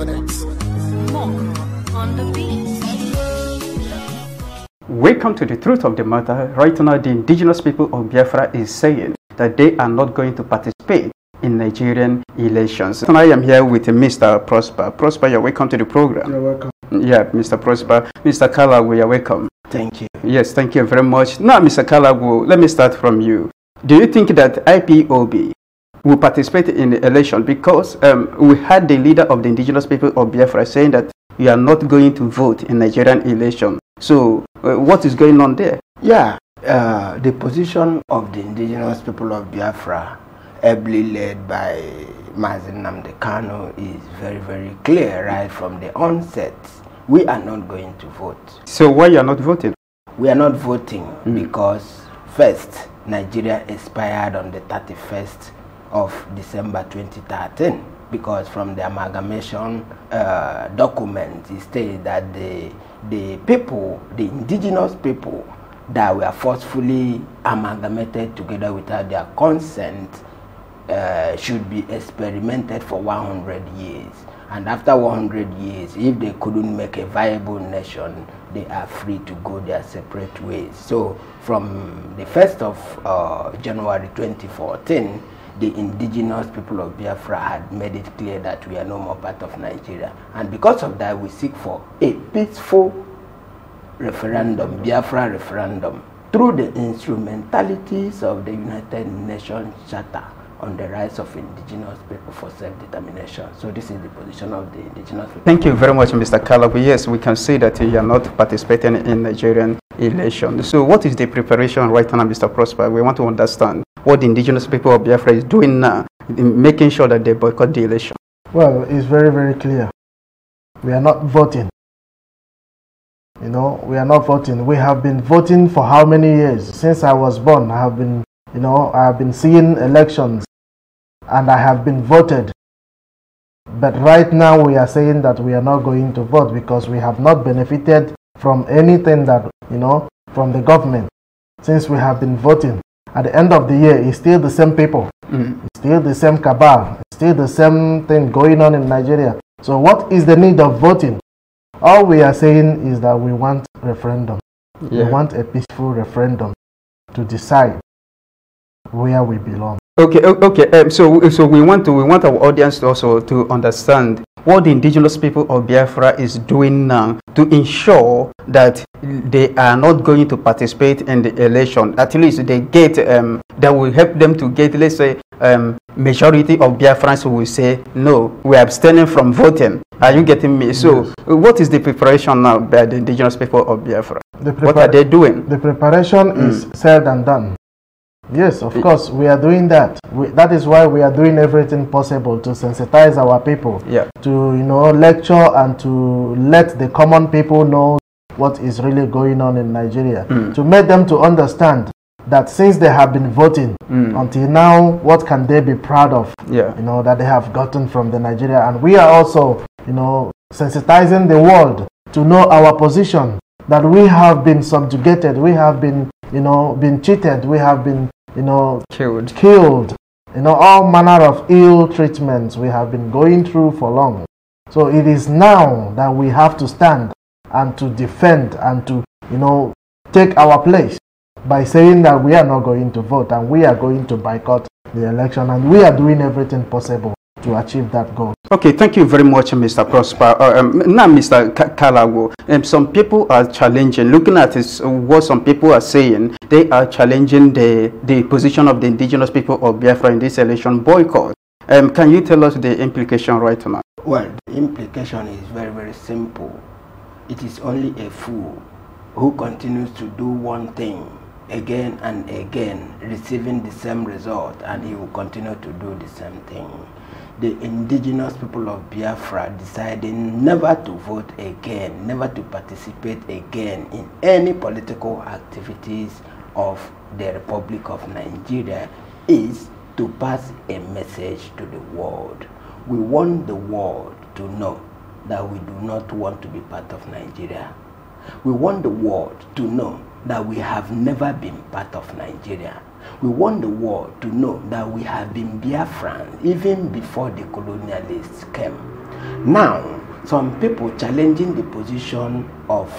on it. Mokro on the beat. Welcome to the truth of the matter. Right now, the indigenous people of Biafra is saying that they are not going to participate in Nigerian elections. And I am here with Mr. Prosper. Prosper, you're welcome to the program. You're welcome. Yeah, Mr. Prosper. Mr. Kalagu, you're welcome. Thank you. Yes, thank you very much. Now, Mr. Kalagu, let me start from you. Do you think that IPOB will participate in the election? Because we had the leader of the indigenous people of Biafra saying that we are not going to vote in Nigerian election. So, what is going on there? Yeah, the position of the indigenous people of Biafra, ably led by Mazen Nnamdi Kanu, is very, very clear right from the onset. We are not going to vote. So why you are not voting? We are not voting because first, Nigeria expired on the 31st of December 2013, because from the amalgamation document it states that the people, the indigenous people that were forcefully amalgamated together without their consent should be experimented for 100 years. And after 100 years, if they couldn't make a viable nation, they are free to go their separate ways. So from the 1st of January 2014, the indigenous people of Biafra had made it clear that we are no more part of Nigeria. And because of that, we seek for a peaceful referendum, Biafra referendum, through the instrumentalities of the United Nations Charter on the rights of indigenous people for self-determination. So this is the position of the indigenous people. Thank you very much, Mr. Kalabu. Yes, we can see that you are not participating in Nigerian election. So what is the preparation right now, Mr. Prosper? We want to understand what the indigenous people of Biafra is doing now in making sure that they boycott the election. Well, it's very, very clear. We are not voting. You know, we are not voting. We have been voting for how many years? Since I was born, I have been, you know, I have been seeing elections and I have been voted. But right now we are saying that we are not going to vote because we have not benefited from anything that, you know, from the government. Since we have been voting, at the end of the year, it's still the same people. It's still the same cabal. It's still the same thing going on in Nigeria. So what is the need of voting? All we are saying is that we want referendum. We want a peaceful referendum to decide where we belong. Okay. So we want our audience also to understand what the indigenous people of Biafra is doing now to ensure that they are not going to participate in the election. At least they get that will help them to get, let's say, majority of Biafrans who will say no, we are abstaining from voting. Are you getting me? So what is the preparation now by the indigenous people of Biafra? What are they doing? The preparation is said and done. Yes, of course, we are doing that. That is why we are doing everything possible to sensitize our people, to, you know, lecture and to let the common people know what is really going on in Nigeria, to make them to understand that since they have been voting until now, what can they be proud of, you know, that they have gotten from the Nigeria. And we are also, you know, sensitizing the world to know our position, that we have been subjugated, we have been, you know, been cheated, we have been, you know, killed, you know, all manner of ill treatments we have been going through for long. So it is now that we have to stand and to defend and to, you know, take our place by saying that we are not going to vote and we are going to boycott the election, and we are doing everything possible to achieve that goal. Okay, thank you very much, Mr. Prosper. Now, Mr. Kalagu, some people are challenging, looking at this, what some people are saying, they are challenging the position of the indigenous people of Biafra in this election boycott. Can you tell us the implication right now? Well, the implication is very, very simple. It is only a fool who continues to do one thing again and again, receiving the same result, and he will continue to do the same thing. The indigenous people of Biafra deciding never to vote again, never to participate again in any political activities of the Republic of Nigeria is to pass a message to the world. We want the world to know that we do not want to be part of Nigeria. We want the world to know that we have never been part of Nigeria. We want the world to know that we have been Biafran even before the colonialists came. Now, some people challenging the position of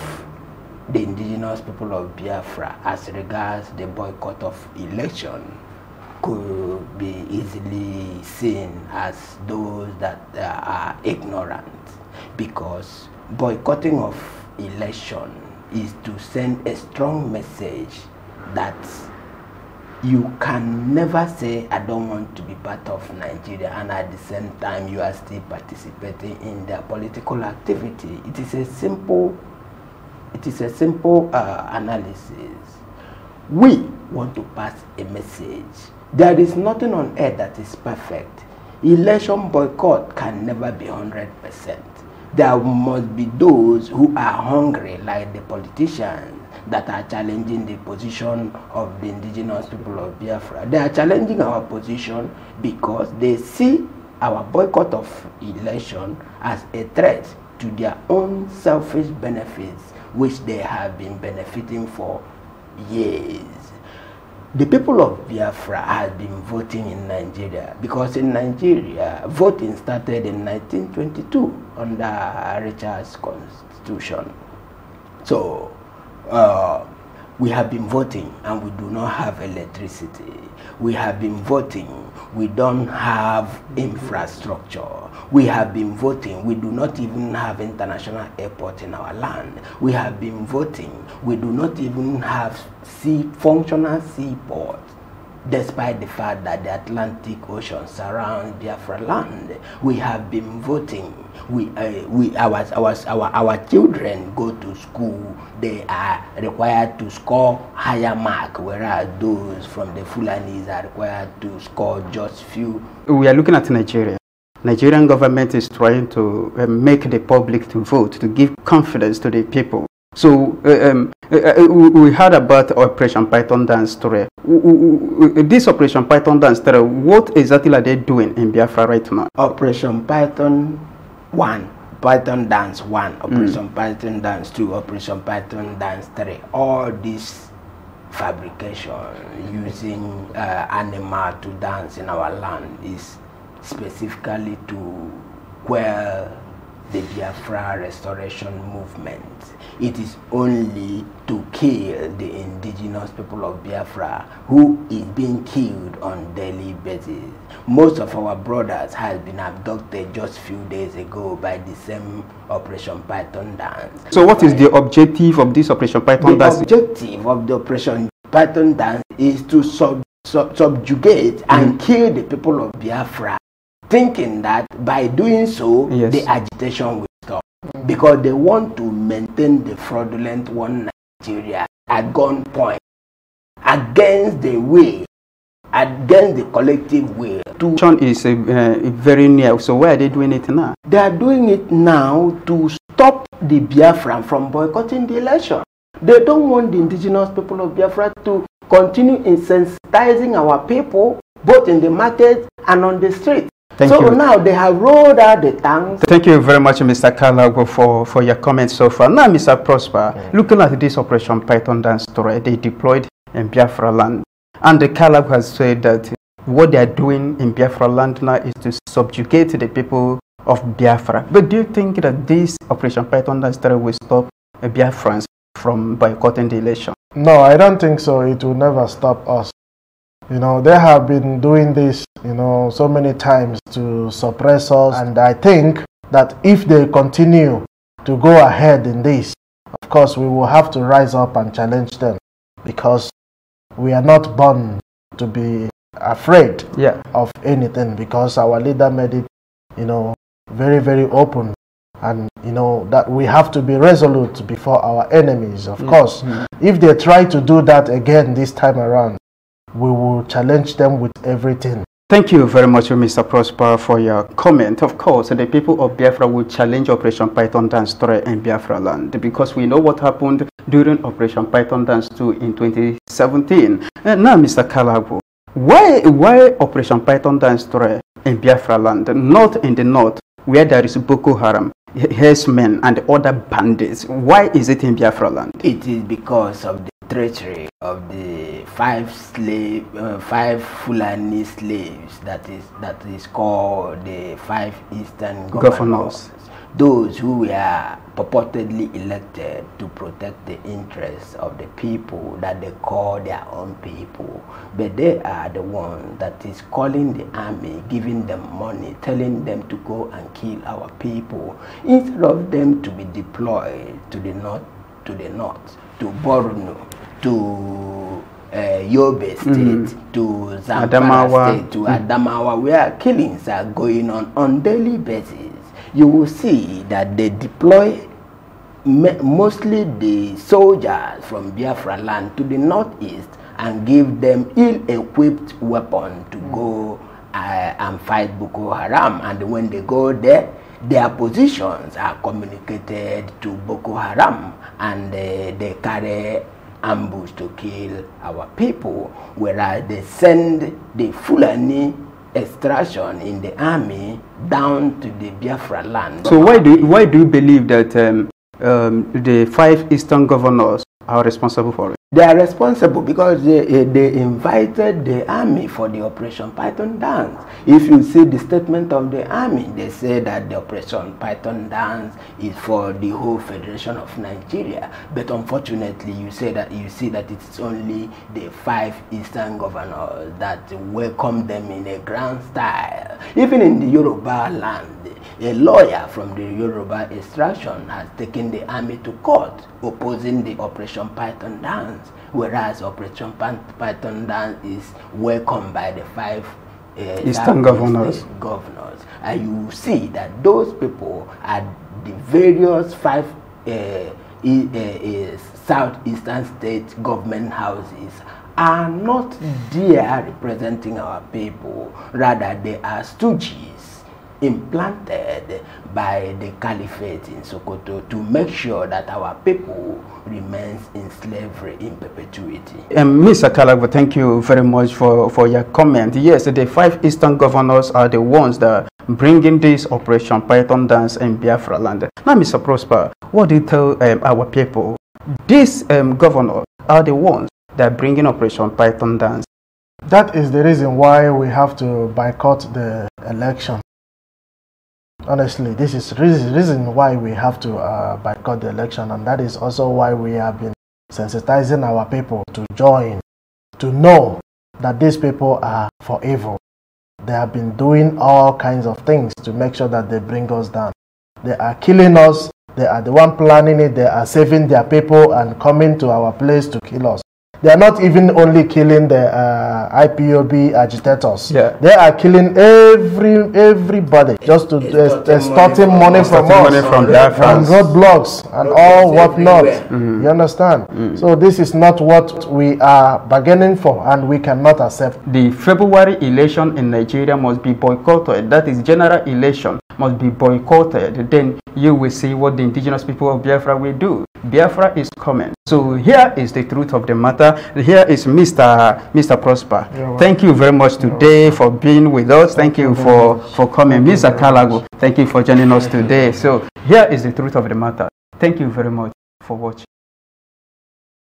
the indigenous people of Biafra as regards the boycott of election could be easily seen as those that are ignorant, because boycotting of election is to send a strong message that you can never say I don't want to be part of Nigeria and at the same time you are still participating in their political activity. It is a simple analysis. We want to pass a message. There is nothing on earth that is perfect. Election boycott can never be 100%. There must be those who are hungry, like the politicians that are challenging the position of the indigenous people of Biafra. They are challenging our position because they see our boycott of election as a threat to their own selfish benefits, which they have been benefiting for years. The people of Biafra have been voting in Nigeria, because in Nigeria, voting started in 1922 under Richard's constitution. So, we have been voting and we do not have electricity. We have been voting, we don't have infrastructure. We have been voting, we do not even have international airport in our land. We have been voting, we do not even have functional seaport, despite the fact that the Atlantic Ocean surrounds Biafra land. We have been voting. Our children go to school. They are required to score higher mark, whereas those from the Fulanis are required to score just few. We are looking at Nigeria. Nigerian government is trying to make the public to vote, to give confidence to the people. So we heard about Operation Python Dance story. This Operation Python Dance story, what exactly are they doing in Biafra right now? Operation Python 1, Python Dance 1, Operation Python Dance 2, Operation Python Dance 3. All this fabrication using animal to dance in our land is specifically to quell the Biafra restoration movement. It is only to kill the indigenous people of Biafra, who is being killed on daily basis. Most of our brothers have been abducted just a few days ago by the same Operation Python Dance. So what is the objective of this Operation Python Dance? The objective of the Operation Python Dance is to subjugate and kill the people of Biafra, thinking that by doing so, the agitation will stop. Because they want to maintain the fraudulent one Nigeria at gunpoint, against the will, against the collective will. Is very near. So why are they doing it now? They are doing it now to stop the Biafran from boycotting the election. They don't want the indigenous people of Biafra to continue insensitizing our people, both in the market and on the street. So now they have rolled out the tanks. Thank you very much, Mr. Kalago, for your comments so far. Now, Mr. Prosper, looking at this Operation Python Dance story, they deployed in Biafra land. And the Kalago has said that what they are doing in Biafra land now is to subjugate the people of Biafra. But do you think that this Operation Python Dance story will stop Biafrans from boycotting the election? No, I don't think so. It will never stop us. You know, they have been doing this, you know, so many times to suppress us. And I think that if they continue to go ahead in this, of course, we will have to rise up and challenge them, because we are not born to be afraid of anything, because our leader made it, you know, very, very open. And, you know, that we have to be resolute before our enemies. Of course, if they try to do that again this time around, we will challenge them with everything. Thank you very much, Mr. Prosper, for your comment. Of course, the people of Biafra will challenge Operation Python Dance story in Biafra land, because we know what happened during Operation Python Dance 2 in 2017. Now, Mr. Kalago, why Operation Python Dance story in Biafra land, not in the north, where there is Boko Haram, herdsmen and other bandits? Why is it in Biafra land? It is because of the treachery of the five Fulani slaves that is called the five Eastern governors. Those who were purportedly elected to protect the interests of the people that they call their own people, but they are the ones that is calling the army, giving them money, telling them to go and kill our people, instead of them to be deployed to the north, to Borno, to Yobe State, to Zamfara State, to Adamawa, where killings are going on daily basis. You will see that they deploy mostly the soldiers from Biafra land to the northeast and give them ill-equipped weapons to go and fight Boko Haram. And when they go there, their positions are communicated to Boko Haram, and they carry ambush to kill our people, whereas they send the Fulani extraction in the army down to the Biafra land. So why do you believe that the five Eastern governors are responsible for it? They are responsible because they invited the army for the Operation Python dance. If you see the statement of the army, they say that the Operation Python dance is for the whole Federation of Nigeria. But unfortunately, you see that it's only the five Eastern governors that welcome them in a grand style. Even in the Yoruba land, a lawyer from the Yoruba extraction has taken the army to court opposing the Operation Python dance, whereas Operation Python dance is welcomed by the five Eastern governors. And you see that those people at the various five southeastern state government houses are not there representing our people. Rather, they are stooges implanted by the caliphate in Sokoto to make sure that our people remains in slavery in perpetuity. Mr. Kalago, thank you very much for your comment. Yes, the five Eastern governors are the ones that are bringing this Operation Python dance in Biafra land. Now, Mr. Prosper, what do you tell our people? These governors are the ones that are bringing Operation Python dance. That is the reason why we have to boycott the election. Honestly, this is the reason why we have to boycott the election, and that is also why we have been sensitizing our people to join, to know that these people are for evil. They have been doing all kinds of things to make sure that they bring us down. They are killing us, they are the one planning it, they are saving their people and coming to our place to kill us. They are not even only killing the IPOB agitators. Yeah. They are killing everybody just to extorting money from us, and roadblocks and all whatnot. You understand? So this is not what we are bargaining for, and we cannot accept. The February election in Nigeria must be boycotted. That is, general election must be boycotted. Then you will see what the indigenous people of Biafra will do. Biafra is coming. So here is the truth of the matter. Here is Mr. Prosper. Thank you very much today for being with us. Thank you for coming. Mr. Kalago, thank you for joining us today. So here is the truth of the matter. Thank you very much for watching.